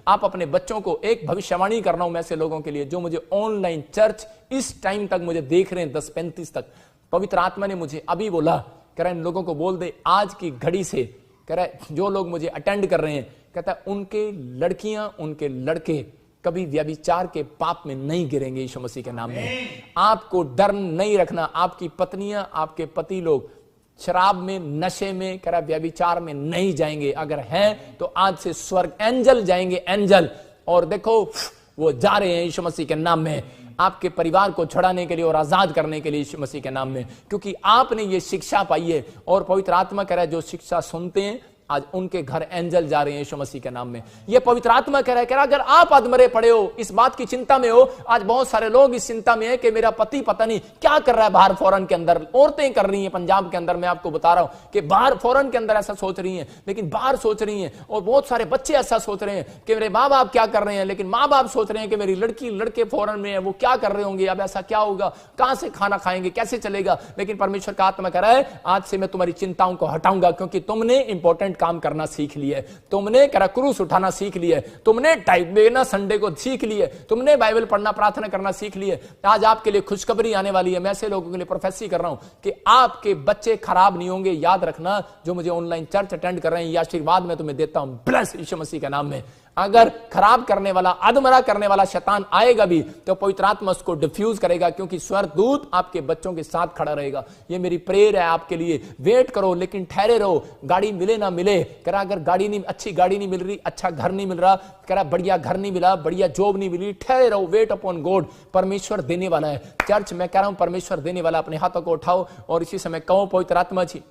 आप अपने बच्चों को, एक भविष्यवाणी कर रहा हूं मैं ऐसे लोगों के लिए जो मुझे ऑनलाइन चर्च इस टाइम तक मुझे देख रहे हैं 10:35 तक, पवित्र आत्मा ने मुझे अभी बोला, कह रहा है इन लोगों को बोल दे आज की घड़ी से, कह रहा है जो लोग मुझे अटेंड कर रहे हैं, कहता है उनके लड़कियां, उनके लड़के कभी व्यभिचार के पाप में नहीं गिरेंगे यीशु मसीह के नाम में। आपको डर नहीं रखना, आपकी पत्नियां, आपके पति लोग शराब में, नशे में, कह रहा व्यभिचार में नहीं जाएंगे। अगर हैं तो आज से स्वर्ग एंजल जाएंगे, एंजल, और देखो वो जा रहे हैं यीशु मसीह के नाम में, आपके परिवार को छुड़ाने के लिए और आजाद करने के लिए यीशु मसीह के नाम में, क्योंकि आपने ये शिक्षा पाई है। और पवित्र आत्मा कह रहा है जो शिक्षा सुनते हैं आज उनके घर एंजल जा रहे हैं यीशु मसीह के नाम में। ये पवित्र आत्मा कह रहा है अगर आप अधमरे पड़े हो, इस बात की चिंता में हो, आज बहुत सारे लोग इस चिंता में है कि मेरा पति पता नहीं क्या कर रहा है बाहर फॉरेन के अंदर, औरतें कर रही हैं पंजाब के अंदर, मैं आपको बता रहा हूं कि बाहर फॉरेन के अंदर ऐसा सोच रही हैं, लेकिन बाहर सोच रही हैं, और बहुत सारे बच्चे ऐसा सोच रहे हैं कि मेरे माँ बाप क्या कर रहे हैं, लेकिन माँ बाप सोच रहे हैं कि मेरी लड़की लड़के फॉरेन में है, वो क्या कर रहे होंगे, अब ऐसा क्या होगा, कहां से खाना खाएंगे, कैसे चलेगा। लेकिन परमेश्वर का आत्मा कह रहा है आज से मैं तुम्हारी चिंताओं को हटाऊंगा, क्योंकि तुमने इंपॉर्टेंट काम करना सीख लिया है, तुमने क्रूस उठाना सीख लिया है, तुमने टाइप देना संडे को सीख लिया है, तुमने बाइबल पढ़ना, प्रार्थना करना सीख लिया है। आज आपके लिए खुशखबरी आने वाली है। मैं ऐसे लोगों के लिए प्रोफेसी कर रहा हूं कि आपके बच्चे खराब नहीं होंगे। याद रखना जो मुझे ऑनलाइन चर्च अटेंड कर रहे हैं, ये आशीर्वाद मैं तुम्हें देता हूं, ब्लेस यीशु मसीह के नाम में। अगर खराब करने वाला, अधमरा करने वाला शैतान आएगा भी तो पवित्र आत्मा उसको डिफ्यूज करेगा, क्योंकि स्वर्गदूत आपके बच्चों के साथ खड़ा रहेगा। ये मेरी प्रेयर है आपके लिए। वेट करो लेकिन ठहरे रहो, गाड़ी मिले ना मिले, करा अगर गाड़ी नहीं, अच्छी गाड़ी नहीं मिल रही, अच्छा घर नहीं मिल रहा, करा बढ़िया घर नहीं मिला, बढ़िया जॉब नहीं मिली, ठहरे रहो, वेट अपॉन गॉड। परमेश्वर देने वाला है। चर्च मैं कह रहा हूं परमेश्वर देने वाला। अपने हाथों को उठाओ और इसी समय कहो पवित्र आत्मा जी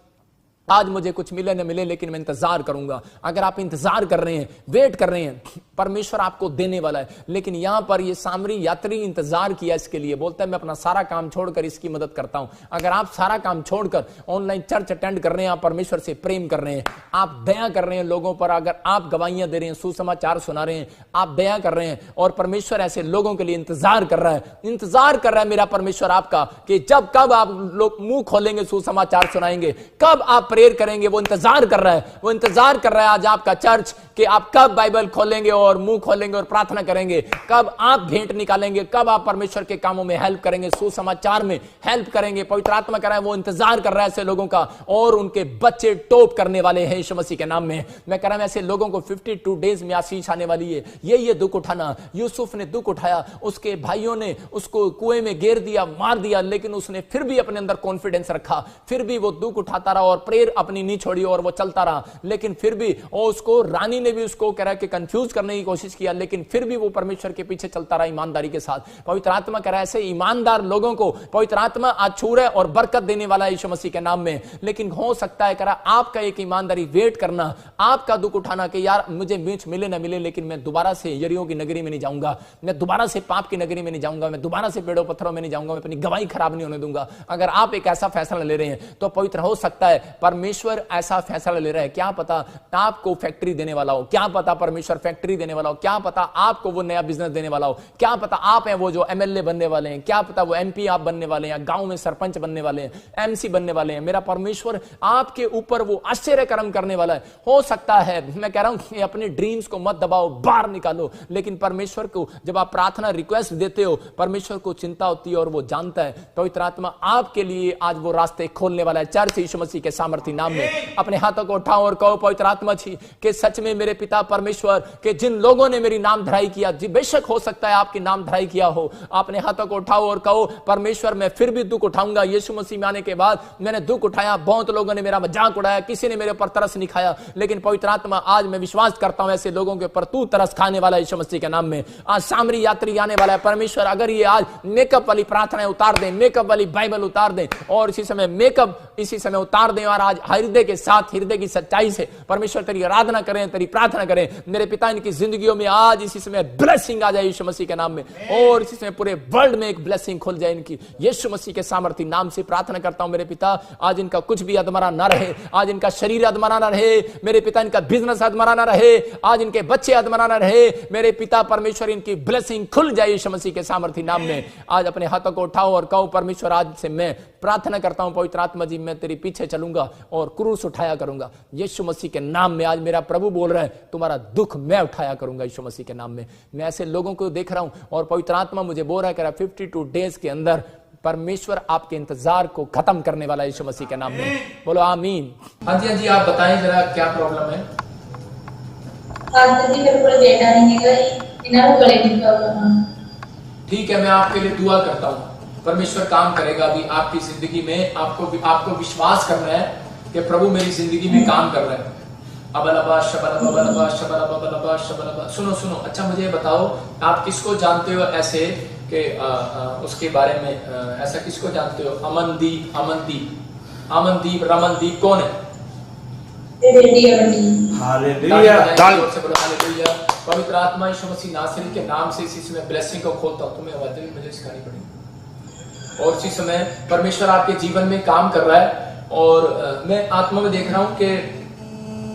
आज मुझे कुछ मिले न मिले लेकिन मैं इंतजार करूंगा। अगर आप इंतजार कर रहे हैं, वेट कर रहे हैं, परमेश्वर आपको देने वाला है। लेकिन यहां पर ये सामरी यात्री इंतजार किया इसके लिए, बोलता है मैं अपना सारा काम छोड़कर इसकी मदद करता हूं। अगर आप सारा काम छोड़कर ऑनलाइन चर्च अटेंड कर रहे हैं, आप परमेश्वर से प्रेम कर रहे हैं, आप दया कर रहे हैं लोगों पर, अगर आप गवाहियां दे रहे हैं, सुसमाचार सुना रहे हैं, आप दया कर रहे हैं, और परमेश्वर ऐसे लोगों के लिए इंतजार कर रहा है, इंतजार कर रहा है मेरा परमेश्वर आपका कि जब कब आप लोग मुंह खोलेंगे, सुसमाचार सुनाएंगे, कब आप प्रेयर करेंगे, वो इंतजार कर रहा है। वो इंतजार कर रहा है आज आपका चर्च कि आप कब बाइबल खोलेंगे और मुंह खोलेंगे और प्रार्थना करेंगे, कब आप भेंट निकालेंगे, कब आप परमेश्वर के कामों में हेल्प करेंगे, सुसमाचार में हेल्प करेंगे। पवित्र आत्मा कर रहा है वो इंतजार कर रहा है ऐसे लोगों का, और उनके बच्चे टॉप करने वाले हैं यीशु मसीह के नाम में। मैं कह रहा हूं ऐसे लोगों को 52 डेज में आशीष आने वाली है। ये दुख उठाना, यूसुफ ने दुख उठाया, उसके भाइयों ने उसको कुएं में गिर दिया, मार दिया, लेकिन उसने फिर भी अपने अंदर कॉन्फिडेंस रखा, फिर भी वो दुख उठाता रहा और प्रेयर अपनी नहीं छोड़ी और वो चलता रहा। लेकिन फिर भी उसको, रानी ने भी उसको कह रहा है कि कंफ्यूज करने की कोशिश किया, लेकिन फिर भी वो परमेश्वर के पीछे चलता रहा ईमानदारी के साथ। पवित्र आत्मा कह रहा है ऐसे ईमानदार लोगों को पवित्र आत्मा आज छू रहा है और बरकत देने वाला है यीशु मसीह के नाम में। लेकिन हो सकता है कह रहा आपका एक ईमानदारी वेट करना, आपका दुख उठाना कि यार मुझे बीच मिले ना मिले, लेकिन मैं दोबारा से यरीहो की नगरी में नहीं जाऊंगा, मैं दोबारा से पाप की नगरी में नहीं जाऊंगा, मैं दोबारा से पेड़ों पत्थरों में नहीं जाऊंगा, मैं अपनी गवाही खराब नहीं होने दूंगा। अगर आप एक ऐसा फैसला ले रहे हैं तो पवित्र हो सकता है परमेश्वर ऐसा फैसला ले रहा है, क्या पता आपको फैक्ट्री देने वाला हो, क्या पता परमेश्वर फैक्ट्री देने वाला हो, क्या पता आपको वो नया बिजनेस देने वाला हो, क्या पता आप हैं वो जो एमएलए बनने वाले हैं, क्या पता वो एमपी आप बनने वाले हैं, गांव में सरपंच बनने वाले हैं, एमसी बनने वाले हैं। मेरा परमेश्वर आपके ऊपर वो आश्चर्य कर्म करने वाला है। हो सकता है, मैं कह रहा हूं अपने ड्रीम्स को मत दबाओ, बाहर निकालो, लेकिन परमेश्वर को जब आप प्रार्थना रिक्वेस्ट देते हो, परमेश्वर को चिंता होती है और वो जानता है। पवित्र आत्मा आपके लिए आज वो रास्ते खोलने वाला है चर्च यीशु मसीह के सामर्थ्य नाम में। अपने हाथों को उठाओ और कहो पवित्र आत्मा जी कि सच में मेरे पिता परमेश्वर के जिन लोगों ने मेरी नाम धराई किया, जी बेशक हो सकता है आपकी नाम धराई किया हो, अपने हाथों को उठाओ और कहो परमेश्वर मैं फिर भी दुख उठाऊंगा। यीशु मसीह में आने के बाद मैंने दुख उठाया, बहुत लोगों ने मेरा मजाक उड़ाया, किसी ने मेरे ऊपर तरस नहीं खाया, लेकिन पवित्र आत्मा आज मैं विश्वास करता हूं ऐसे लोगों के ऊपर तू तरस खाने वाला यीशु मसीह के नाम में। आज सामरी यात्री आने वाला है। परमेश्वर अगर ये आज मेकअप वाली प्रार्थनाएं उतार दें, मेकअप वाली बाइबल उतार दें और इसी समय मेकअप इसी समय उतार दें और आज हृदय के साथ, हृदय की सच्चाई से परमेश्वर तेरी आराधना करें, तेरी प्रार्थना करें। मेरे पिता इनकी जिंदगियों में आज इसी समय ब्लेसिंग आ जाए यीशु मसीह के नाम में, और इसी समय पूरे वर्ल्ड में एक ब्लेसिंग खुल जाए इनकी यीशु मसीह के सामर्थ्य नाम से प्रार्थना करता हूं। मेरे पिता आज इनका कुछ भी अधमरा ना रहे, आज इनका शरीर अधमरा ना रहे, मेरे पिता इनका बिजनेस अधमरा ना रहे, आज इनके बच्चे अधमरा ना रहे। मेरे पिता परमेश्वर इनकी ब्लेसिंग खुल जाए यीशु मसीह के सामर्थ्य नाम में। आज अपने हाथों को उठाओ और कहो परमेश्वर आज से मैं प्रार्थना करता हूं पवित्र आत्मा जी, मैं तेरे पीछे चलूंगा और क्रूस उठाया करूंगा यीशु मसीह के नाम में। आज मेरा प्रभु बोल रहा है तुम्हारा दुख मैं उठाया करूंगा यीशु मसीह के नाम में। मैं ऐसे लोगों को देख रहा हूं और पवित्र आत्मा मुझे बोल रहा है 52 डेज के अंदर परमेश्वर आपके इंतजार को खत्म करने वाला है यीशु मसीह के नाम में। बोलो आमीन। हाँ जी आप बताएं जरा क्या प्रॉब्लम है। ठीक है, मैं आपके लिए दुआ करता हूँ, परमेश्वर काम करेगा अभी आपकी जिंदगी में। आपको विश्वास करना है कि प्रभु मेरी जिंदगी में काम कर रहा है। अबलबा शबलबा शबलबा शबलबा। सुनो, अच्छा मुझे बताओ आप किसको जानते हो ऐसे कि उसके बारे में ऐसा किसको जानते हो? अमनदीप रमनदीप कौन है? पवित्र आत्मा यीशु मसीह नासरी के नाम से इसी समय ब्लेसिंग को खोलता हूं। तुम्हें आवाज मुझे सिखानी पड़ेगी। और इसी समय परमेश्वर आपके जीवन में काम कर रहा है और मैं आत्मा में देख रहा हूं कि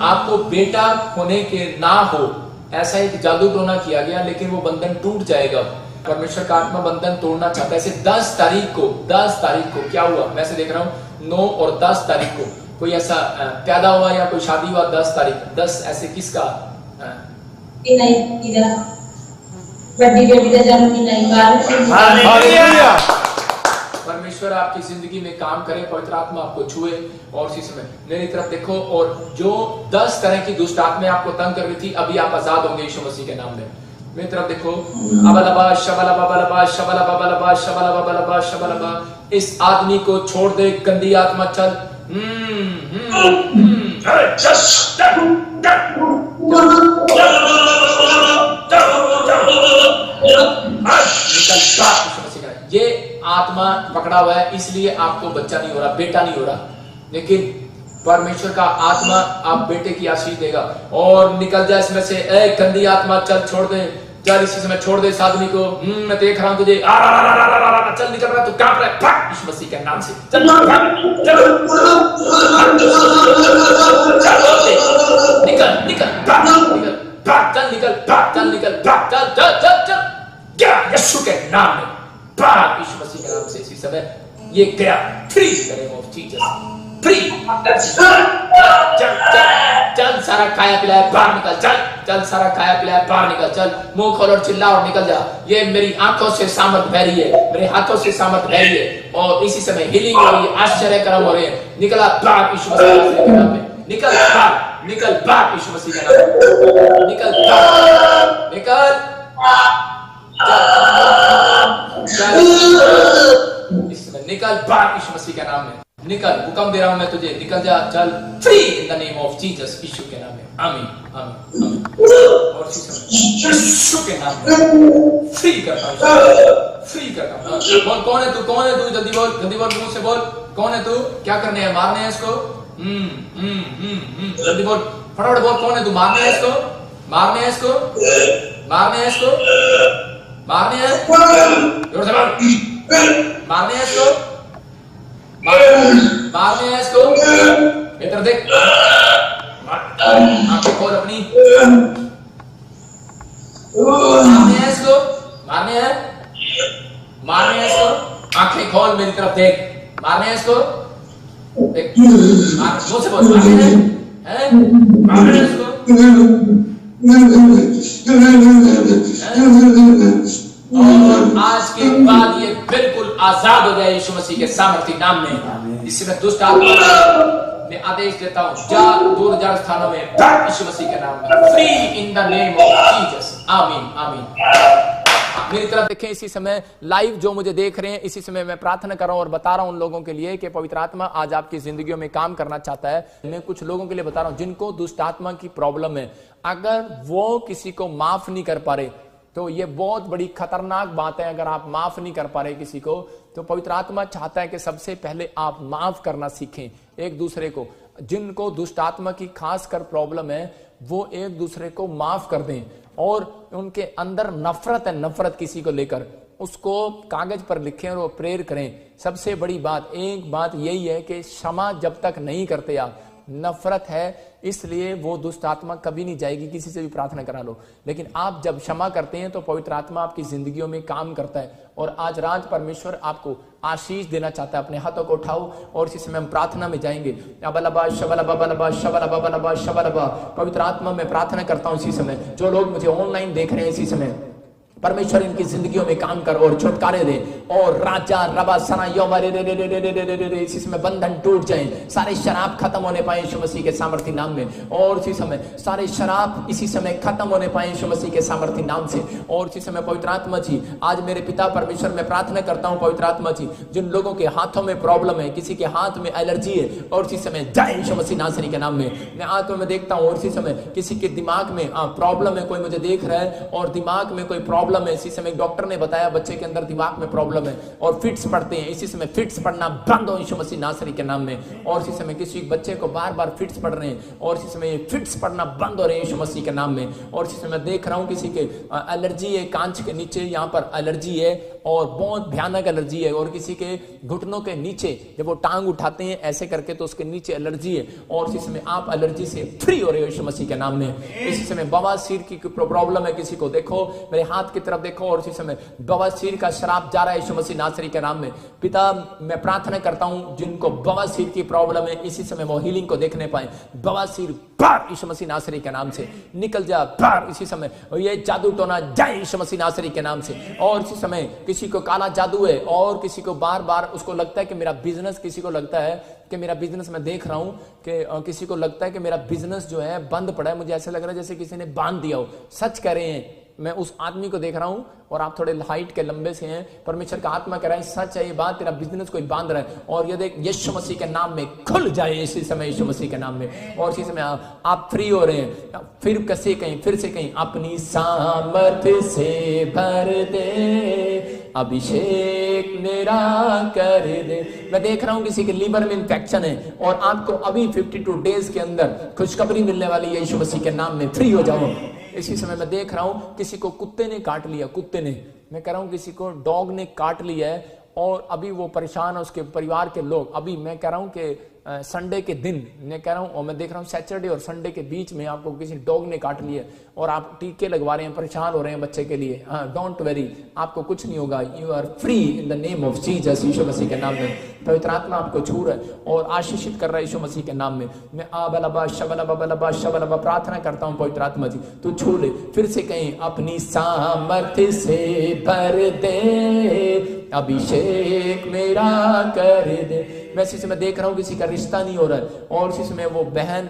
आपको बेटा होने के ना हो ऐसा एक जादू टोना किया गया, लेकिन वो बंधन टूट जाएगा। परमेश्वर का आत्मा बंधन तोड़ना चाहता है। ऐसे 10 तारीख को क्या हुआ? मैं से देख रहा हूँ 9 और 10 तारीख को कोई ऐसा पैदा हुआ या कोई शादी हुआ। 10 तारीख 10 ऐसे किसका? परमेश्वर आपकी जिंदगी में काम करे, पवित्र आत्मा आपको छुए और इसी समय मेरी तरफ देखो। और जो 10 तरह की दुष्ट आत्माएं आपको तंग कर रही थी, अभी आप आजाद होंगे यीशु मसीह के नाम में। मेरी तरफ देखो। अबलबा शबलबा बलबा शबलबा बलबा शबलबा बलबा शबलबा। इस आदमी को छोड़ दे, गंदी आत्मा चल। ये आत्मा पकड़ा हुआ है, इसलिए आपको बच्चा नहीं हो रहा, बेटा नहीं हो रहा, लेकिन परमेश्वर का आत्मा आप बेटे की आशीष देगा। और निकल जाए इसमें से। ए गंदी आत्मा चल, छोड़ दे, चल इसी समय छोड़ दे इस आदमी को। मैं देख रहा हूं तुझे। चल निकल रहा, तू कांप रहा है, भाग यीशु मसीह के नाम से। चल निकल यीशु के नाम में, भाग यीशु मसीह के नाम से। इसी समय ये गया फ्री ऑफ जीसस, फ्री। चल सारा खाया पिलाया बाहर निकल। चल सारा खाया पिलाया बाहर निकल। चल मुंह खोल और चिल्ला और निकल जा। ये मेरी आंखों से सामर्थ बह रही है, मेरे हाथों से सामर्थ बह रही है और इसी समय हीलिंग हो रही है, आश्चर्य कर्म हो रहे हैं। निकला बाहर यीशु मसीह के नाम में। निकल बाहर यीशु मसीह के नाम में। निकल इस समय निकल बाहर यीशु मसीह के नाम में। निकल, हुक्म दे रहा हूं मैं तुझे, निकल जा। चल free in the name of Jesus, Yeshu के नाम में। आमीन आमीन आमीन। और यीशु के नाम में फ्री करता हूं, फ्री करता हूं। बोल कौन है तू? जल्दी बोल मुंह से बोल। कौन है तू? क्या करने है? मारने है इसको। जल्दी बोल, फटाफट बोल। कौन है तू? मारने है इसको, मारने है इसको, मारने है इसको, मारने है। जोर से बोल, मारने है इसको, मारने है इसको। इधर देख, आंखें खोल अपनी। मारने है इसको, मारने है, मारने है इसको। आंखें खोल मेरी तरफ देख। मारने है इसको, देख। मुंह से बोल, मारने है, मारने है इसको। और आज के बाद ये बिल्कुल आजाद हो जाए यीशु मसीह के सामर्थ्य नाम में। इसमें दुष्ट आत्मा मैं आदेश देता हूं, जा दूर दराज स्थानों में, यीशु मसीह के नाम में। Free in the name of Jesus. आमीन आमीन। मेरी तरफ देखें इसी समय लाइव जो मुझे देख रहे हैं, इसी समय मैं प्रार्थना कर रहा हूं और बता रहा हूं उन लोगों के लिए कि पवित्र आत्मा आज आपकी जिंदगियों में काम करना चाहता है। मैं कुछ लोगों के लिए बता रहा हूं जिनको दुष्ट आत्मा की प्रॉब्लम है। अगर वो किसी को माफ नहीं कर पा रहे तो ये बहुत बड़ी खतरनाक बात है। अगर आप माफ नहीं कर पा रहे किसी को, तो पवित्र आत्मा चाहता है कि सबसे पहले आप माफ करना सीखें एक दूसरे को। जिनको दुष्ट आत्मा की खासकर प्रॉब्लम है वो एक दूसरे को माफ कर दें और उनके अंदर नफरत है, नफरत किसी को लेकर, उसको कागज पर लिखें और वो प्रेयर करें। सबसे बड़ी बात एक बात यही है कि क्षमा जब तक नहीं करते आप नफरत है, इसलिए वो दुष्ट आत्मा कभी नहीं जाएगी। किसी से भी प्रार्थना करा लो, लेकिन आप जब क्षमा करते हैं तो पवित्र आत्मा आपकी जिंदगियों में काम करता है। और आज रात परमेश्वर आपको आशीष देना चाहता है। अपने हाथों को उठाओ और इसी समय हम प्रार्थना में जाएंगे। अबलबा शबलबा बलबा शबलबा बलबा शबलबा। पवित्र आत्मा में प्रार्थना करता हूं इसी समय, जो लोग मुझे ऑनलाइन देख रहे हैं इसी समय, परमेश्वर इनकी जिंदगियों में काम कर और छुटकारे दे। और राजा रबा सना योबरे रे रे रे रे रे रे रे, इसी समय बंधन टूट जाए, सारे शराब खत्म होने पाए यीशु मसीह के सामर्थी नाम में। और इसी समय सारे शराब इसी समय खत्म होने पाए यीशु मसीह के सामर्थी नाम से। और इसी समय पवित्र आत्मा जी, आज मेरे पिता परमेश्वर में प्रार्थना करता हूं पवित्र आत्मा जी, जिन लोगों के हाथों में प्रॉब्लम है, किसी के हाथ में एलर्जी है, और इसी समय जाए यीशु मसीह नासरी के नाम में। मैं आत्मा में देखता हूं, और इसी समय किसी के दिमाग में प्रॉब्लम है, कोई मुझे देख रहा है और दिमाग में कोई प्रॉब्लम है। इसी समय डॉक्टर ने बताया बच्चे के अंदर दिमाग में प्रॉब्लम है और फिट्स पड़ते हैं। इसी समय फिट्स पड़ना बंद हो यीशु मसीह नासरी के नाम में। और इसी समय किसी बच्चे को बार बार फिट्स पड़ रहे हैं और इसी समय फिट्स पड़ना बंद हो रहे हैं यीशु मसीह के नाम में। और इसी समय देख रहा हूं किसी के एलर्जी है, कांच के नीचे यहाँ पर एलर्जी है और बहुत भयानक एलर्जी है। और किसी के घुटनों के नीचे जब वो टांग उठाते हैं ऐसे करके तो उसके नीचे एलर्जी है। और इसी समय आप एलर्जी से फ्री हो रहे हो यीशु मसीह के नाम में। इसी समय बवासीर की प्रॉब्लम है किसी को, देखो मेरे हाथ की तरफ देखो, और इसी समय बवासीर का शराब जा रहा है यीशु मसीह नासरी के नाम में। पिता मैं प्रार्थना करता हूं जिनको बवासीर की प्रॉब्लम है इसी समय वो हीलिंग को देखने पाए। बवासीर बाहर यीशु मसीह नासरी के नाम से निकल जा, बाहर इसी समय। ये जादू टोना जाए यीशु मसीह नासरी के नाम से। और इसी समय किसी को काला जादू है और किसी को बार बार उसको लगता है कि मेरा बिजनेस, किसी को लगता है कि मेरा बिजनेस, मैं देख रहा हूं कि किसी को लगता है कि मेरा बिजनेस जो है बंद पड़ा है, मुझे ऐसा लग रहा है जैसे किसी ने बांध दिया हो। सच कह रहे हैं, मैं उस आदमी को देख रहा हूं और आप थोड़े हाइट के लंबे से हैं, परमेश्वर का आत्मा कह रहा है सच है ये बात, तेरा बिजनेस कोई बांध रहा है। और ये देख यीशु मसीह के नाम में खुल जाए इसी समय यीशु मसीह के नाम में। और इसी समय आप फ्री हो रहे हैं। फिर कैसे कहीं, फिर से कहीं, अपनी सामर्थ से भर दे, अभिषेक मेरा कर दे। मैं देख रहा हूं किसी के लीवर में इंफेक्शन है और आपको अभी 52 डेज के अंदर खुशखबरी मिलने वाली है यीशु मसीह के नाम में। फ्री हो जाओ। इसी समय मैं देख रहा हूं किसी को कुत्ते ने काट लिया, कुत्ते ने, मैं कह रहा हूं किसी को डॉग ने काट लिया है और अभी वो परेशान है, उसके परिवार के लोग। अभी मैं कह रहा हूं कि संडे के दिन मैं कह रहा हूं, और मैं देख रहा हूं सैटरडे और संडे के बीच में आपको किसी डॉग ने काट लिया और आप टीके लगवा रहे हैं, परेशान हो रहे हैं बच्चे के लिए। हाँ, डोंट वेरी, आपको कुछ नहीं होगा। You are free in the name of Jesus, Yeshu Masih के नाम में। पवित्र आत्मा आपको छू रहा है और आशीषित कर रहा है यीशु मसीह के नाम में। मैं आबलबा शबलबा बलबा शबलबा प्रार्थना करता हूं पवित्र आत्मा जी, तू छू ले। फिर से कहीं, अपनी सामर्थ्य से भर दे, अभिषेक मेरा कर दे। वैसे से मैं देख रहा हूं किसी का रिश्ता नहीं हो रहा है और इसी समय वो बहन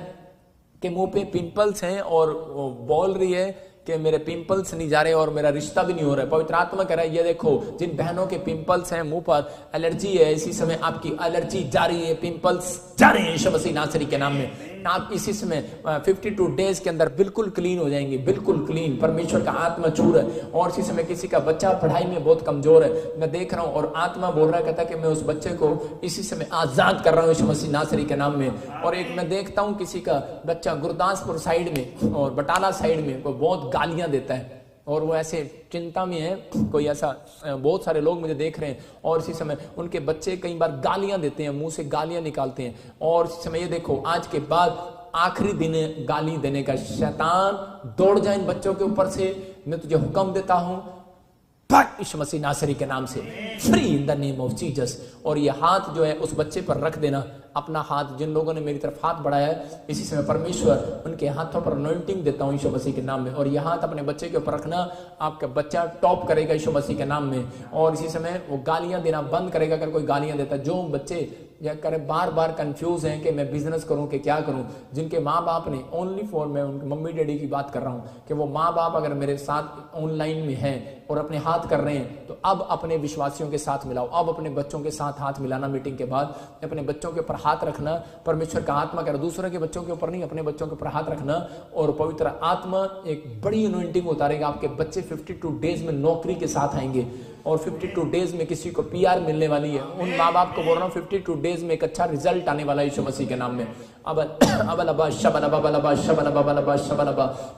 के मुंह पे पिंपल्स हैं और वो बोल रही है कि मेरे पिंपल्स नहीं जा रहे और मेरा रिश्ता भी नहीं हो रहा है। पवित्र आत्मा कह रहा है ये देखो, जिन बहनों के पिंपल्स हैं, मुंह पर एलर्जी है, इसी समय आपकी एलर्जी जा रही है, पिंपल्स जा रहे हैं यीशु मसीह नासरी के नाम में। आप इसी समय 52 डेज के अंदर बिल्कुल क्लीन हो जाएंगे, बिल्कुल क्लीन। परमेश्वर का आत्मा छू रहा है। और इसी समय किसी का बच्चा पढ़ाई में बहुत कमजोर है, मैं देख रहा हूं और आत्मा बोल रहा कहता कि मैं उस बच्चे को इसी समय आजाद कर रहा हूं यीशु मसीह नासरी के नाम में। और एक मैं देखता हूं किसी का बच्चा गुरदासपुर साइड में और बटाला साइड में कोई बहुत गालियां देता है और वो ऐसे चिंता में है, कोई ऐसा, बहुत सारे लोग मुझे देख रहे हैं और इसी समय उनके बच्चे कई बार गालियां देते हैं, मुंह से गालियां निकालते हैं। और इसी समय ये देखो, आज के बाद आखिरी दिन गाली देने का, शैतान दौड़ जाए इन बच्चों के ऊपर से। मैं तुझे हुक्म देता हूं यीशु मसीह नासरी के नाम से, free in the name of Jesus. और ये हाथ जो है उस बच्चे पर रख देना, अपना हाथ। जिन लोगों ने मेरी तरफ हाथ बढ़ाया है इसी समय परमेश्वर उनके हाथों पर अनॉइंटिंग देता हूं यीशु मसीह के नाम में। और यह हाथ अपने बच्चे के ऊपर रखना, आपका बच्चा टॉप करेगा यीशु मसीह के नाम में। और इसी समय वो गालियां देना बंद करेगा अगर कोई गालियां देता। जो बच्चे या करे बार बार कंफ्यूज हैं कि मैं बिजनेस करूं कि क्या करूं, जिनके माँ बाप ने ओनली फॉर, मैं उनके मम्मी डैडी की बात कर रहा हूं कि वो माँ बाप अगर मेरे साथ ऑनलाइन में हैं और अपने हाथ कर रहे हैं तो अब अपने विश्वासियों के साथ मिलाओ। अब अपने बच्चों के साथ हाथ मिलाना, मीटिंग के बाद अपने बच्चों के ऊपर हाथ रखना। परमेश्वर का आत्मा कह रहा, दूसरे के बच्चों के ऊपर नहीं, अपने बच्चों के ऊपर हाथ रखना। और पवित्र आत्मा एक बड़ी अनॉइंटिंग उतारेगा। आपके बच्चे 52 डेज में नौकरी के साथ आएंगे और 52 डेज में किसी को PR मिलने वाली है। उन माँ बाप को बोल रहा हूँ 52 डेज में एक अच्छा रिजल्ट आने वाला है यीशु मसीह के नाम में।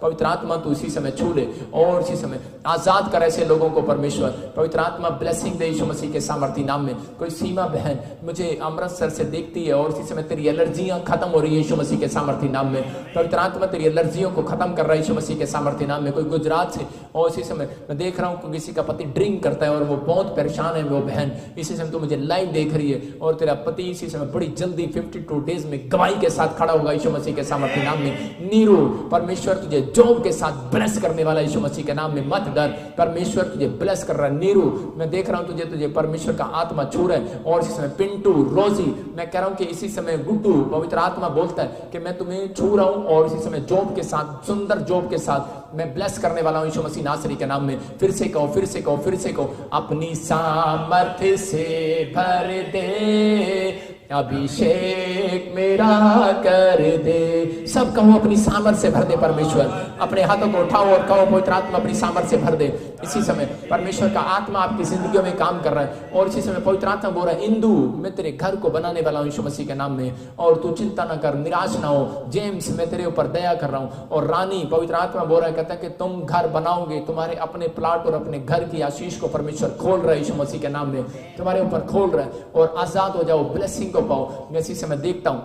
पवित्र आत्मा तू इसी समय छू ले और इसी समय आजाद कर ऐसे लोगों को परमेश्वर। पवित्र आत्मा ब्लेसिंग दे यीशु मसीह के सामर्थी नाम में। कोई सीमा बहन मुझे अमृतसर से देखती है और इसी समय तेरी एलर्जियां खत्म हो रही है यीशु मसीह के सामर्थी नाम में। पवित्र आत्मा तेरी एलर्जियों को खत्म कर रहा है यीशु मसीह के सामर्थी नाम में। कोई गुजरात से और इसी समय मैं देख रहा हूँ किसी का पति ड्रिंक करता है और वो बहुत परेशान है, वो बहन इसी समय तो मुझे लाइव देख रही है और तेरा पति इसी समय बड़ी जल्दी 52 डेज में गवाही के साथ खड़ा होगा यीशु मसीह के सामर्थी नाम में। नीरू परमेश्वर तुझे जॉब के साथ ब्लेस करने वाला यीशु मसीह के नाम में। मत डर, परमेश्वर तुझे ब्लेस कर रहा है। नीरू मैं देख रहा हूं तुझे परमेश्वर का आत्मा छू रहा है और इसी समय पिंटू रोजी मैं कह रहा हूं कि इसी समय गुड्डू पवित्र आत्मा बोलता है कि मैं तुम्हें छू रहा हूं और इसी समय जॉब के साथ, सुंदर जॉब के साथ मैं ब्लेस करने वाला हूं यीशु मसीह नासरी के नाम में। फिर से कहो, फिर से कहो, फिर से कहो, अपनी सामर्थ्य से भर दे अभिषेक मेरा कर दे। सब कहो अपनी सामर्थ्य से भर दे परमेश्वर। अपने हाथों को उठाओ और कहो पवित्र आत्मा अपनी सामर्थ्य से भर दे। इसी समय परमेश्वर का आत्मा आपकी जिंदगियों में काम कर रहा है और इसी समय पवित्र आत्मा बोल रहा है, इंदु मैं तेरे घर को बनाने वाला हूं यीशु मसीह के नाम में और तू चिंता ना कर, निराश ना हो। जेम्स मैं तेरे ऊपर दया कर रहा हूं। और रानी पवित्र आत्मा बोल रहा है, कहता है कि तुम घर बनाओगे, तुम्हारे अपने प्लाट और अपने घर की आशीष को परमेश्वर खोल रहा है यीशु मसीह के नाम में, तुम्हारे ऊपर खोल रहा है और आजाद हो जाओ, ब्लेसिंग को पाओ। मैं इसी समय देखता हूं,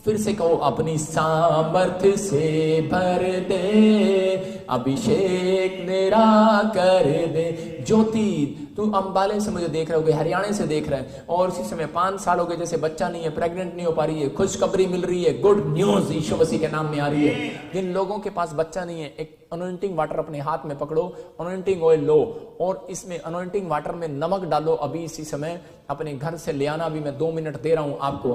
फिर से कहो अपनी सामर्थ्य से भर दे अभिषेक मेरा कर दे। ज्योति तू अंबाले से मुझे देख रहे हो, हरियाणा से देख रहा है और इसी समय 5 साल हो गए जैसे बच्चा नहीं है, प्रेग्नेंट नहीं हो पा रही है, खुशखबरी मिल रही है, गुड न्यूज यीशु मसीह के नाम में आ रही है। जिन लोगों के पास बच्चा नहीं है, एक अनॉइंटिंग वाटर अपने हाथ में पकड़ो, अनॉइंटिंग ऑयल लो और इसमें अनॉइंटिंग वाटर में नमक डालो। अभी इसी समय अपने घर से ले आना, अभी मैं 2 मिनट दे रहा हूं आपको।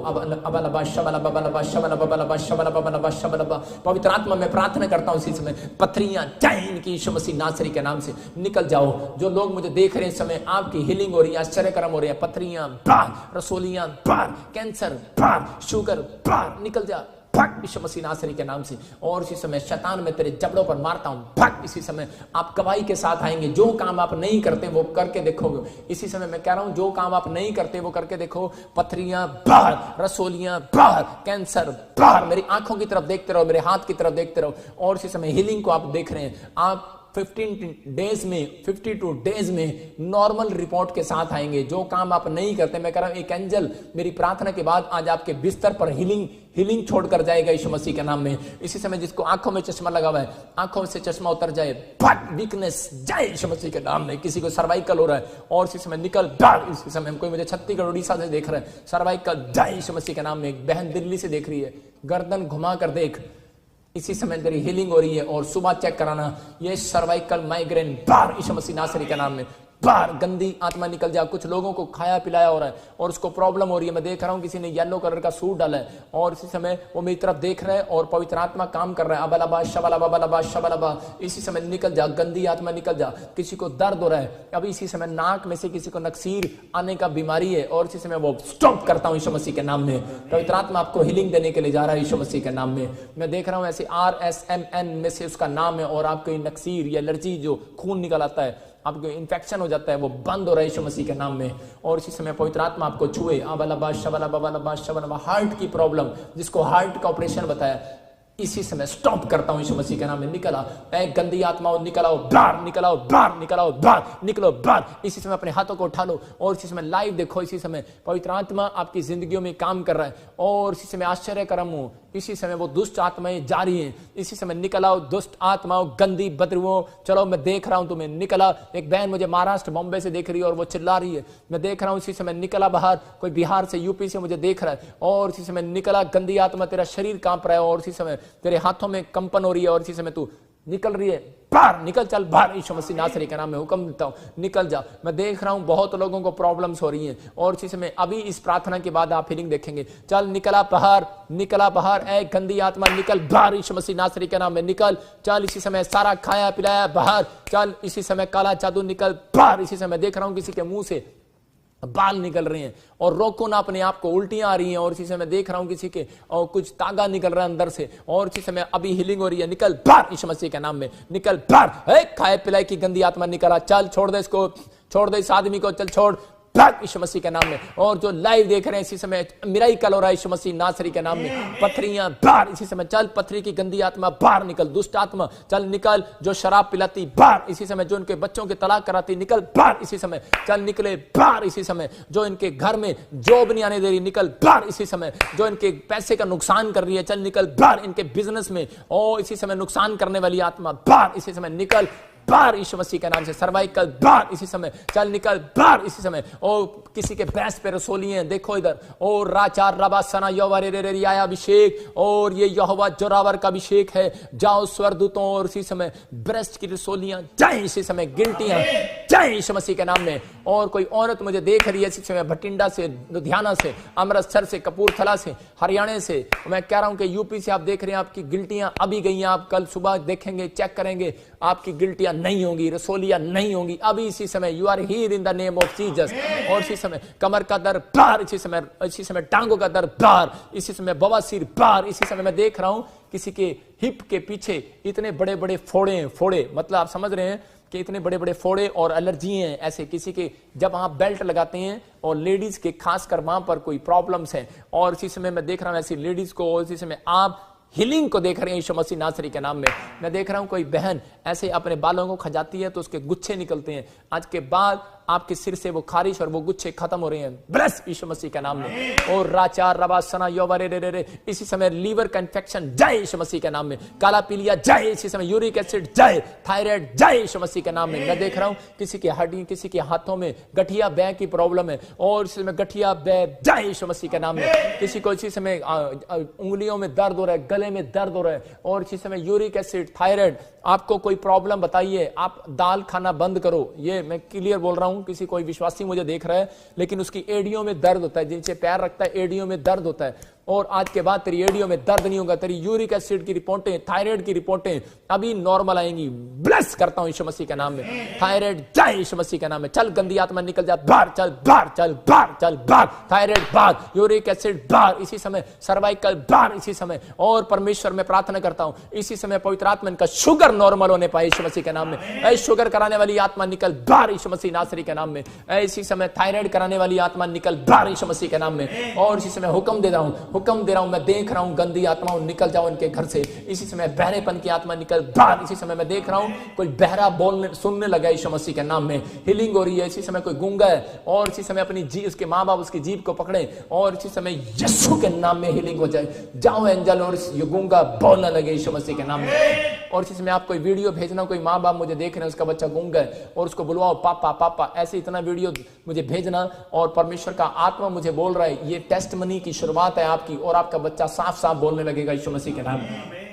पवित्र आत्मा में प्रार्थना करता हूं इसी समय पथरियां जाएं कि यीशु मसीह नासरी के नाम से निकल जाओ। जो लोग मुझे देख रहे हैं इस समय आपकी हीलिंग हो रही है, आश्चर्यकरम हो रही है। पथरियां बाहर, रसोलियां बाहर, कैंसर बाहर, शुगर बाहर, निकल जा भाग यीशु मसीह नासरी के नाम से। और इसी समय शैतान में तेरे जबड़ों पर मारता हूं, भाग। इसी समय आप गवाही के साथ आएंगे। जो काम आप नहीं करते वो करके देखोगे। इसी समय मैं कह रहा हूं जो काम आप नहीं करते वो करके देखो। पथरियां बाहर, रसोलियां बाहर, कैंसर बाहर। मेरी आंखों की तरफ देखते रहो, मेरे हाथ की तरफ देखते रहो और इसी समय हीलिंग को आप देख रहे हैं। आप 52 डेज में नॉर्मल रिपोर्ट के साथ आएंगे। जो काम आप नहीं करते, मैं कह रहा हूं एक एंजल मेरी प्रार्थना के बाद आज आपके बिस्तर पर हीलिंग छोड़कर जाएगा यीशु मसीह के नाम में। इसी समय जिसको आंखों में चश्मा लगा हुआ है, आंखों से चश्मा उतर जाए, वीकनेस जाए यीशु मसीह के नाम में। किसी को सर्वाइकल हो रहा है और इसी समय निकल जाए। इसी समय कोई मुझे छत्तीसगढ़ उड़ीसा से देख रहा है, सर्वाइकल जाए यीशु मसीह के नाम में। एक बहन दिल्ली से देख रही है, गर्दन घुमा कर देख, इसी समय तेरी हीलिंग हो रही है। और सुबह चेक कराना, ये सर्वाइकल माइग्रेन बाहर यीशु मसीह नासरी के नाम में, बाहर गंदी आत्मा निकल जा। कुछ लोगों को खाया पिलाया हो रहा है और उसको प्रॉब्लम हो रही है। मैं देख रहा हूं किसी ने येलो कलर का सूट डाला है और इसी समय वो मेरी तरफ देख रहा है और पवित्र आत्मा काम कर रहा है। अबलबा शबलबा बलबा शबलबा, इसी समय निकल जा, गंदी आत्मा निकल जा। किसी को दर्द हो रहा है, अभी इसी समय नाक में से किसी को नक्सीर आने का बीमारी है और इसी समय वो स्टॉप करता हूं यीशु मसीह के नाम में। पवित्र आत्मा आपको हीलिंग देने के लिए जा रहा है यीशु मसीह के नाम में। मैं देख रहा हूं ऐसे RSMN में से उसका नाम है और आपको नक्सीर या एलर्जी जो खून निकल आता है, आपको इन्फेक्शन हो जाता है, वो बंद हो रहा है यीशु मसीह के नाम में। और इसी समय पवित्र आत्मा आपको छुए। हार्ट की प्रॉब्लम, जिसको हार्ट का ऑपरेशन बताया, इसी समय स्टॉप करता हूं यीशु मसीह के नाम में। निकला ऐ गंदी आत्माओं, निकलाओ बाहर, निकलाओ बाहर, निकलाओ बाहर, निकलो बाहर। इसी समय अपने हाथों को उठा लो और इसी समय लाइव देखो। इसी समय पवित्र आत्मा आपकी जिंदगियों में काम कर रहा है और इसी समय आश्चर्य करम हूं। इसी समय वो दुष्ट आत्माएं जा रही हैं। इसी समय निकलाओ दुष्ट आत्माओं, गंदी बदबुओं। चलो मैं देख रहा हूं तुम्हें, निकला। एक बहन मुझे महाराष्ट्र बॉम्बे से देख रही है और वो चिल्ला रही है, मैं देख रहा हूं। इसी समय निकला बाहर। कोई बिहार से, यूपी से मुझे देख रहा है और इसी समय निकला। गंदी आत्मा, तेरा शरीर कांप रहा है और इसी समय तेरे हाथों में कंपन हो रही है और इसी समय तू निकल रही है बाहर। निकल, चल बाहर यीशु मसीह नासरी के नाम में हुक्म देता हूं, निकल जा। मैं देख रहा हूं बहुत लोगों को प्रॉब्लम्स हो रही हैं और इसी समय अभी इस प्रार्थना के बाद आप हीलिंग देखेंगे। चल निकला बाहर, निकला बाहर। ऐ गंदी आत्मा निकल बाहर यीशु मसीह नासरी के नाम में, निकल। चल इसी समय सारा खाया पिलाया बाहर। चल इसी समय काला जादू निकल बाहर। इसी समय देख रहा हूं किसी के मुंह से बाल निकल रहे हैं और रोको ना अपने आप को, उल्टियां आ रही हैं और इसी समय देख रहा हूं किसी के और कुछ तागा निकल रहा है अंदर से और इसी समय अभी हीलिंग हो रही है। निकल बाहर यीशु मसीह के नाम में, निकल बाहर। खाए पिलाए की गंदी आत्मा निकला। चल छोड़ दे इसको, छोड़ दे इस आदमी को, चल छोड़ भाग यीशु मसीह के नाम में। और जो लाइव देख रहे हैं इसी समय मिराकल हो रहा है यीशु मसीह नासरी के नाम में। पथरियां बाहर इसी समय, चल पथरी की गंदी आत्मा बाहर निकल, दुष्ट आत्मा चल निकल, जो शराब पिलाती बाहर इसी समय, जो उनके बच्चों के तलाक कराती निकल बाहर इसी समय, चल निकले बाहर इसी समय, जो इनके घर में जॉब नहीं आने दे रही निकल बाहर इसी समय, जो इनके पैसे का नुकसान कर रही है चल निकल बाहर, इनके बिजनेस में और इसी समय नुकसान करने वाली आत्मा बाहर इसी समय निकल बाहर यीशु मसीह के नाम से। सर्वाइकल बाहर इसी समय, चल निकल बाहर इसी समय। और किसी के भैंस पे रसोली हैं, देखो इधर, और राचार रबा सना यहोवा अभिषेक, और ये यहोवा जोरावर का अभिषेक है। जाओ स्वर्गदूतों और इसी समय ब्रेस्ट की रसोलियां जाए इसी समय, गिल्टियां जाए यीशु मसीह के नाम में। और कोई औरत मुझे देख रही है इसी समय, भटिंडा से, लुधियाना से, अमृतसर से, कपूरथला से, हरियाणा से, मैं कह रहा हूं कि यूपी से आप देख रहे हैं, आपकी गिल्टियां अभी गई हैं। आप कल सुबह देखेंगे, चेक करेंगे, आपकी गिल्टियां नहीं होंगी, रसोलियां नहीं होंगी अभी इसी समय। You are here in the name of Jesus. और इसी समय कमर का दर्द बाहर इसी समय टांगों का दर्द बाहर इसी समय, बवासीर बाहर इसी समय। मैं देख रहा हूं किसी के हिप के पीछे इतने बड़े बड़े फोड़े, मतलब आप समझ रहे हैं कि इतने बड़े बड़े फोड़े और एलर्जी हैं ऐसे किसी के, जब आप बेल्ट लगाते हैं और लेडीज के खासकर वहां पर कोई प्रॉब्लम्स हैं। और इसी समय मैं देख रहा हूं ऐसी लेडीज को, और इसी समय आप हीलिंग को देख रहे हैं यीशु मसीह नासरी के नाम में। मैं देख रहा हूं कोई बहन ऐसे अपने बालों को खजाती है तो उसके गुच्छे निकलते हैं। आज के बाद आपके सिर से वो खारिश और वो गुच्छे खत्म हो रहे हैं, ब्लेस यीशु मसीह के नाम में। और राचार रबासना योवरे रे रे रे इसी समय लीवर का इंफेक्शन जाए यीशु मसीह के नाम में। काला पीलिया जाए इसी समय, यूरिक एसिड जाए, थायराइड जाए यीशु मसीह के नाम में। मैं देख रहा हूं किसी के हड्डी, किसी के हाथों में गठिया बैग की प्रॉब्लम है, और इसी समय गठिया बैग जाए यीशु मसीह के नाम में। किसी को इसी समय उंगलियों में दर्द हो रहा है, गले में दर्द हो रहा है, और इसी समय यूरिक एसिड, थायराइड, आपको कोई प्रॉब्लम बताइए, आप दाल खाना बंद करो। ये मैं क्लियर बोल रहा हूं, किसी कोई विश्वासी मुझे देख रहा है लेकिन उसकी एडियों में दर्द होता है, जिनसे पैर रखता है एडियों में दर्द होता है, और आज के बाद तेरी एडियों में दर्द नहीं होगा। तेरी यूरिक एसिड की रिपोर्टें, थायराइड की रिपोर्टें अभी नॉर्मल आएंगी। ब्लेस करता हूं यीशु मसीह के नाम में। थायराइड जाए यीशु मसीह के नाम में। चल गंदी आत्मा निकल जा बाहर, चल बाहर, चल बाहर, चल बाहर। थायराइड बाहर, यूरिक एसिड बाहर इसी समय, सर्वाइकल बाहर इसी समय। और परमेश्वर में प्रार्थना करता हूं इसी समय पवित्र आत्मा का शुगर नॉर्मल होने पाए यीशु मसीह के नाम में। ऐ शुगर कराने वाली आत्मा निकल बाहर यीशु मसीह नासरी के नाम में। इसी समय थायराइड कराने वाली आत्मा निकल बाहर यीशु मसीह के नाम में। और इसी समय हुक्म दे रहा हूं, मैं देख रहा हूं गंदी आत्माओं निकल जाओ इनके घर से। इसी समय बहरेपन की आत्मा निकल बाहर इसी समय। मैं देख रहा हूं कोई बहरा बोलने सुनने लगा यीशु मसीह के नाम में, हीलिंग हो रही है। इसी समय कोई गूंगा है और इसी समय अपनी जी, उसके माँ बाप उसकी जीभ को पकड़े और इसी समय यीशु के नाम में हीलिंग हो जाए। जाओ एंजल और ये गूंगा बोलने लगे यीशु मसीह के नाम में। और इसी समय आप कोई वीडियो भेजना, कोई माँ बाप मुझे देख रहे हैं उसका बच्चा गूंगा है और उसको बुलवाओ पापा पापा, ऐसे इतना वीडियो मुझे भेजना। और परमेश्वर का आत्मा मुझे बोल रहा है ये टेस्टमनी की शुरुआत है आपकी, और आपका बच्चा साफ साफ बोलने लगेगा यीशु मसीह के नाम में।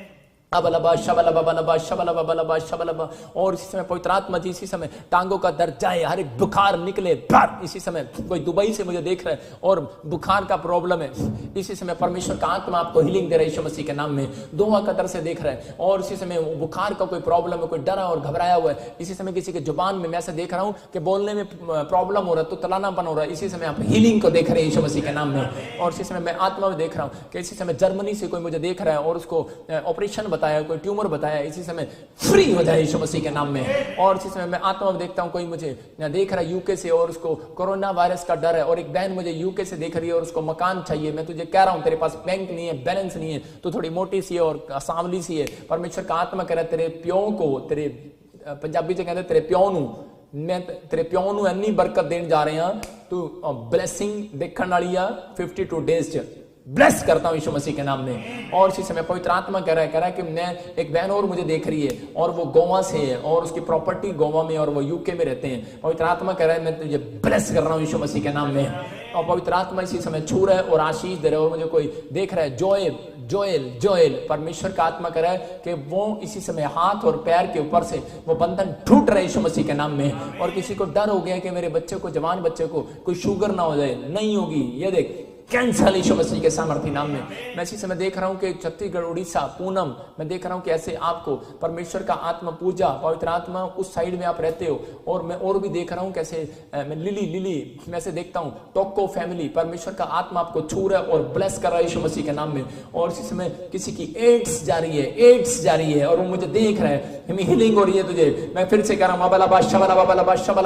अबलबा शबलबा बलबा शबलबा बलबा शबलबा। और इसी समय पवित्र आत्मा जी इसी समय टांगों का दर्द जाए, हर एक बुखार निकले बाहर इसी समय। कोई दुबई से मुझे देख रहा है और बुखार का प्रॉब्लम है, इसी समय परमेश्वर का आत्मा आपको हीलिंग दे रहा है यीशु मसीह के नाम में। दोहा कतर से देख रहा है और इसी समय बुखार का कोई प्रॉब्लम है, कोई डरा और घबराया हुआ है। इसी समय किसी के जुबान में मैं ऐसे देख रहा हूं कि बोलने में प्रॉब्लम हो रहा है, तो तलानापन हो रहा है, इसी समय आप हीलिंग को देख रहे हैं यीशु मसीह के नाम में। और इसी समय मैं आत्मा में देख रहा हूं कि इसी समय जर्मनी से कोई मुझे देख रहा है और उसको ऑपरेशन बताया, कोई ट्यूमर बताया, इसी समय फ्री हो जाए यीशु मसीह के नाम में। और इसी समय मैं आत्मा में देखता हूं कोई मुझे देख रहा है यूके से और उसको कोरोना वायरस का डर है, और एक बहन मुझे यूके से देख रही है और उसको मकान चाहिए। मैं तुझे कह रहा हूं तेरे पास बैंक नहीं है, बैलेंस नहीं है, तो थोड़ी मोटी सी है और सांवली सी है। परमेश्वर का आत्मा कह रहा है तेरे प्यो को, तेरे पंजाबी से कहते तेरे प्यो नू, मैं तेरे प्यो नू इन्नी बरकत देने जा रहे हैं, तू ब्लेसिंग देखने वाली है 52 डेज च। ब्लेस करता हूं यीशु मसीह के नाम में। और इसी समय पवित्र आत्मा कह रहा है कि मैं एक बहन और मुझे देख रही है और वो गोवा से है और उसकी प्रॉपर्टी गोवा में और वो यूके में रहते हैं। पवित्र आत्मा कह रहा है मैं तुझे ब्लेस कर रहा हूं यीशु मसीह के नाम में। और पवित्र आत्मा इसी समय छू रहा है और आशीष दे रहा है। और मुझे कोई देख रहा है जोएल, परमेश्वर का आत्मा कह रहा है कि वो इसी समय हाथ और पैर के ऊपर से वो बंधन टूट रहा है यीशु मसीह के नाम में। और किसी को डर हो गया कि मेरे बच्चे को, जवान बच्चे को कोई शुगर ना हो जाए, नहीं होगी। ये देख कैंसल यीशु मसीह के सामर्थ्य नाम में। मैं इसी समय देख रहा हूं कि छत्तीसगढ़, उड़ीसा, पूनम, मैं देख रहा हूं कि ऐसे आपको परमेश्वर का आत्मा पूजा, पवित्र आत्मा उस साइड में आप रहते हो। और मैं और भी देख रहा हूं कैसे मैं लिली मैं ऐसे देखता हूं टोको फैमिली, परमेश्वर का आत्मा आपको छू रहा है और ब्लेस कर रहा है यीशु मसीह के नाम में। और इसी समय किसी की एड्स जा रही है और वो मुझे देख रहा है, हीलिंग हो रही है तुझे। मैं फिर से कह रहा हूं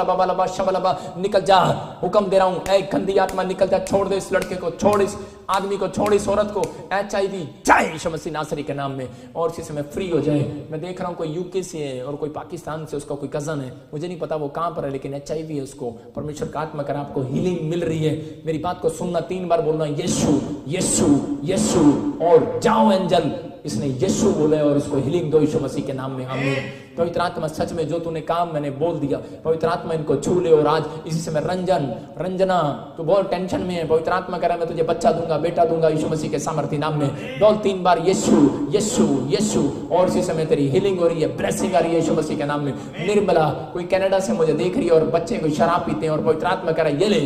बाबा निकल जा, हुक्म दे रहा हूं, ऐ गंदी आत्मा निकल जा, छोड़ दे इस लड़के को, छोड़ इस आदमी को, छोड़ इस औरत को, HIV जाए यीशु मसीह नासरी के नाम में, और इसी समय फ्री हो जाए। मैं देख रहा हूं कोई यूके से है और कोई पाकिस्तान से, उसका कोई कजन है, मुझे नहीं पता वो कहां पर है, लेकिन HIV है उसको। परमेश्वर का आत्मा कर आपको हीलिंग मिल रही है। मेरी बात को सुनना, 3 बार बोलना यीशु यीशु यीशु, और जाओ एंजल, इसने यीशु बोले और इसको हीलिंग दो यीशु मसीह के नाम में, आमीन। पवित्र आत्मा सच में जो तूने काम मैंने बोल दिया, पवित्र आत्मा इनको छू ले। और आज इसी समय रंजना तू बहुत टेंशन में है, पवित्र आत्मा कह रहा है मैं तुझे बच्चा दूंगा, बेटा दूंगा यीशु मसीह के सामर्थ्य नाम में। बोल 3 बार यीशु यीशु यीशु, और इसी समय तेरी हीलिंग हो रही है, ब्लेसिंग आ रही है यीशु मसीह के नाम में। निर्मला कोई कनाडा से मुझे देख रही है और बच्चे कोई शराब पीते हैं और पवित्र आत्मा कह रहा है ये ले,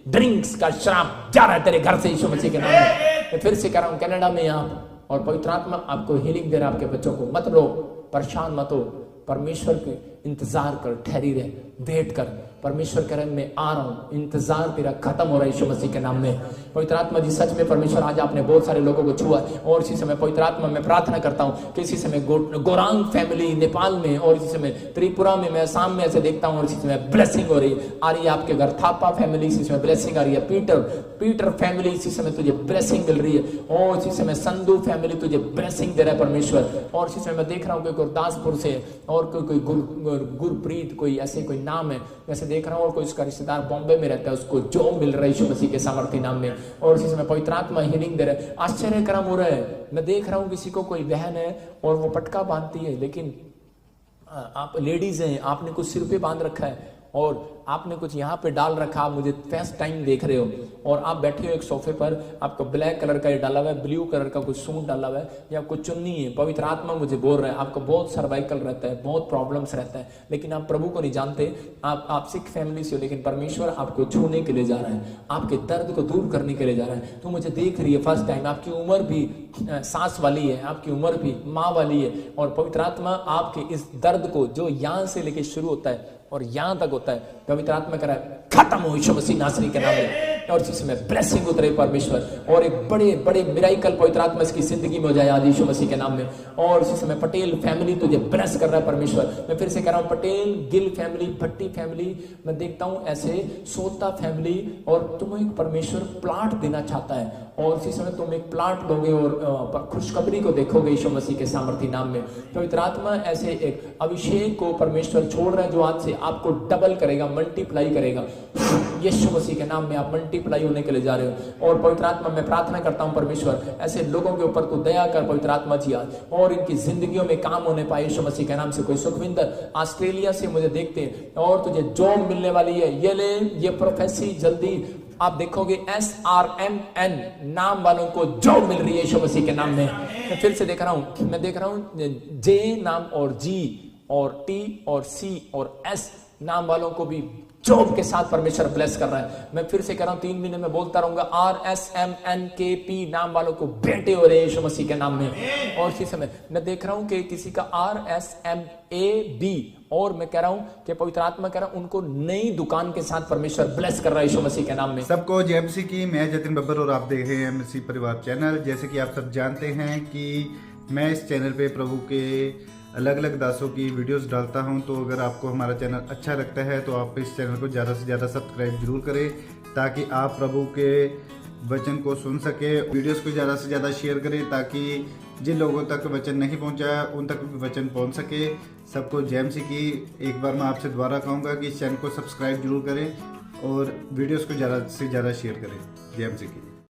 ड्रिंक्स का शराब जा रहा है तेरे घर से यीशु मसीह के नाम में। मैं फिर से कह रहा हूं कनाडा में आप, और पवित्र आत्मा आपको हीलिंग दे रहा है आपके बच्चों को। मत रो, परेशान मत हो, परमेश्वर के इंतजार कर, ठहरी रहे, वेट कर। परमेश्वर कह रहे मैं आ रहा हूं, इंतजार तेरा खत्म हो रहा है यीशु मसीह के नाम में। पवित्र आत्मा जी सच में परमेश्वर आज आपने बहुत सारे लोगों को छुआ। और इसी समय पवित्र आत्मा मैं प्रार्थना करता हूं कि इसी समय गोरांग फैमिली नेपाल में, और इसी समय त्रिपुरा में, मैं असम में ऐसे देखता हूं, और इसी समय ब्लेसिंग हो रही आ रही है आपके घर। थापा फैमिली इसी समय ब्लेसिंग आ रही है। पीटर फैमिली इसी समय तुझे ब्लेसिंग मिल रही है। और इसी समय संधू फैमिली तुझे ब्लेसिंग दे रहा है परमेश्वर। और इसी समय मैं देख रहा हूँ कि गुरदासपुर से और कोई गुरप्रीत, कोई ऐसे कोई नाम है, वैसे देख रहा हूं, और कोई उसका रिश्तेदार बॉम्बे में रहता है, उसको जो मिल रहा है यीशु मसीह के सामर्थ्य नाम में। और इसी समय पवित्र आत्मा हीलिंग दे रहा है। आश्चर्यक्रम हो रहा है। मैं देख रहा हूं किसी को, कोई बहन है और वो पटका बांधती है, लेकिन आप लेडीज हैं, आपने कुछ सिर पे बांध रखा है और आपने कुछ यहाँ पे डाल रखा, आप मुझे फर्स्ट टाइम देख रहे हो, और आप बैठे हो एक सोफे पर, आपका ब्लैक कलर का ये डाला हुआ है, ब्लू कलर का कुछ सूट डाला हुआ है, या कुछ चुन्नी है। पवित्र आत्मा मुझे बोल रहा है आपको बहुत सर्वाइकल रहता है, बहुत प्रॉब्लम्स रहता है, लेकिन आप प्रभु को नहीं जानते। आप सिख फैमिली से हो, लेकिन परमेश्वर आपको छूने के लिए जा रहा है, आपके दर्द को दूर करने के लिए जा रहा है। तो मुझे देख रही है फर्स्ट टाइम, आपकी उम्र भी सास वाली है, आपकी उम्र भी माँ वाली है, और पवित्र आत्मा आपके इस दर्द को जो यहाँ से लेके शुरू होता है और यहां तक होता है, पवित्र आत्मा कह रहा है खत्म हो यीशु मसीह नासरी के नाम में। और जिसमें ब्लेसिंग उतरे परमेश्वर, और एक बड़े बड़े मिराइकल पवित्र आत्मा इसकी जिंदगी में हो जाए आज यीशु मसीह के नाम में। और इसी समय पटेल फैमिली तुझे ब्लेस कर रहा है परमेश्वर। मैं फिर से कह रहा हूं, पटेल, गिल फैमिली, भट्टी फैमिली, मैं देखता हूं ऐसे सोता फैमिली, और तुम्हें एक परमेश्वर प्लाट देना चाहता है, और इसी समय तुम एक प्लाट दोगे और खुशखबरी को देखोगे यीशु मसीह के सामर्थ्य नाम में। पवित्र आत्मा ऐसे एक अभिषेक को परमेश्वर छोड़ रहा है जो आज से आपको डबल करेगा, मल्टीप्लाई करेगा यीशु मसीह के नाम में। आप मल्टीप्लाई होने के लिए जा रहे हो। और पवित्र आत्मा मैं प्रार्थना करता हूं परमेश्वर ऐसे लोगों के ऊपर तू दया कर पवित्र आत्मा जी आज, और इनकी जिंदगियों में काम होने पाए यीशु मसीह के नाम से। कोई सुखविंदर ऑस्ट्रेलिया से मुझे देखते हैं और तुझे जॉब मिलने वाली है, ये ले, ये प्रोफेसी जल्दी आप देखोगे। SRMN नाम वालों को जॉब मिल रही है यीशु मसीह के नाम में। मैं फिर से देख रहा हूं, मैं देख रहा हूं J नाम और G और T और C और S नाम वालों को भी जॉब के साथ परमेश्वर ब्लेस कर रहा है। मैं फिर से कह रहा हूं, 3 महीने में बोलता रहूंगा। RSMNKP नाम वालों को बेटे हो रहे हैं यीशु मसीह के नाम में। और इसी समय मैं देख रहा हूं कि किसी का RSMAB, और मैं कह रहा हूं कि पवित्र आत्मा कह रहा हूं उनको नई दुकान के साथ परमेश्वर ब्लेस कर रहा है यीशु मसीह के नाम में। सबको जय मसीह की। मैं जतिन बब्बर और आप देख रहे हैं मसीह परिवार चैनल। जैसे कि आप सब जानते हैं कि मैं इस चैनल पे प्रभु के अलग अलग दासों की वीडियोस डालता हूं, तो अगर आपको हमारा चैनल अच्छा लगता है तो आप इस चैनल को ज़्यादा से ज़्यादा सब्सक्राइब जरूर करें, ताकि आप प्रभु के वचन को सुन सके। वीडियोस को ज़्यादा से ज़्यादा शेयर करें, ताकि जिन लोगों तक वचन नहीं पहुंचा उन तक भी वचन पहुंच सके। सबको जय मसीह की। एक बार मैं आपसे दोबारा कहूँगा कि इस चैनल को सब्सक्राइब जरूर करें और वीडियोस को ज़्यादा से ज़्यादा शेयर करें। जय मसीह की।